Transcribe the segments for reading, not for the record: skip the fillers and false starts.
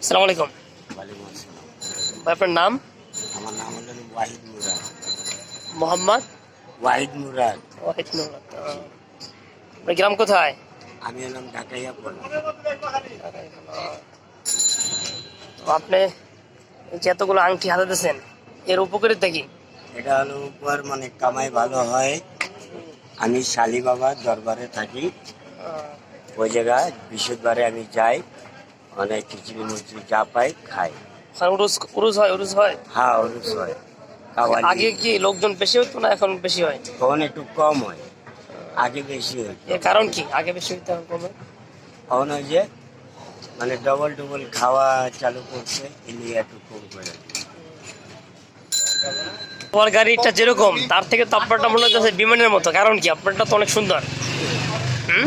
আসসালামু আলাইকুম। ওয়ালাইকুম আসসালাম। ভাই আপনার নাম? আমার নাম হলো ওয়াহিদ মুরাদ। মোহাম্মদ ওয়াহিদ মুরাদ। ওয়াহিদ নুরুল্লাহ। জি। আপনার গ্রাম কোথায়? আমি হলাম ঢাকাইয়া পড়া। তো আপনি এই যে এতগুলো আংটি হাতে দিয়েছেন, এর উপকারিতা কি? এটা হলো উপর মানে কামাই ভালো হয়। আমি শালি বাবা দরবারে থাকি, ওই জায়গায় বৃহস্পতিবারে আমি যাই, অনেক খিচুড়ি মুচড়ি যা পাই খাই। ওখানে উরুস উরুস হয়, উরুস হয়। হ্যাঁ, অরুষ হয়। কাওয়ালি আগে কি লোকজন বেশি হতো না এখন বেশি হয়? তখন একটু কম হয়, আগে বেশি হয়। এর কারণ কি? আগে বেশি হইতে এখন কমে? তখন ওই যে মানে ডবল ডবল খাওয়া চালু করছে, এলিয়ে একটু কম করে। তোমার গাড়িটা যেরকম তার থেকে তো আপনারটা মনে হচ্ছে বিমানের মতো। কারণ কি? আপনারটা তো অনেক সুন্দর। হুম,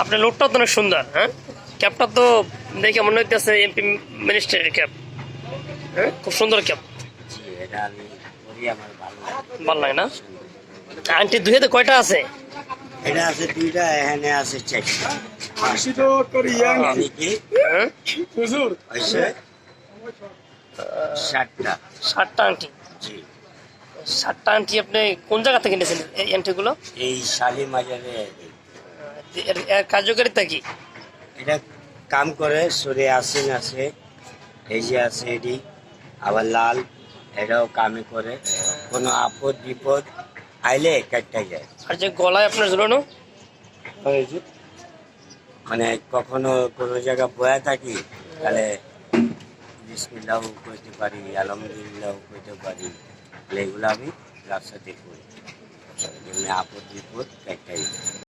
আপনার লোকটাও তো অনেক সুন্দর। হ্যাঁ, ক্যাবটা তো দেখে মনে হইতেছে এমপি মিনিস্টারের ক্যাব। হ্যাঁ, খুব সুন্দর ক্যাব। জি, এটা আমি করি, আমার ভালো লাগে। ভালো লাগে না? আন্টি দুই হাতে কয়টা আছে? এটা আছে দুইটা, এখানে আছে চারটা। কি হ্যাঁ, হয়েছে? 7টা। 7টা আংটি। জি, 7টা আংটি আপনি কোন জায়গা থেকে নিয়েছেন এই আংটিগুলো? এই শালি মাজারে এর এর কার্যকারিতা কি? এটা কাম করে। সরে আসেন আছে, এই যে আছে এটি, আবার লাল, এটাও কামে করে। কোনো আপদ বিপদ আইলে কাটতে যায়। আর যে গলায় আপনার ঝুলানো? হয়েছে মানে কখনো কোনো জায়গা বয়া থাকি, তাহলে বিসমিল্লাহ কইতে পারি, আলহামদুলিল্লাহ কইতে পারি, তাহলে এগুলো আমি রাস্তাতে করি। এমনি আপদ বিপদ একটাই।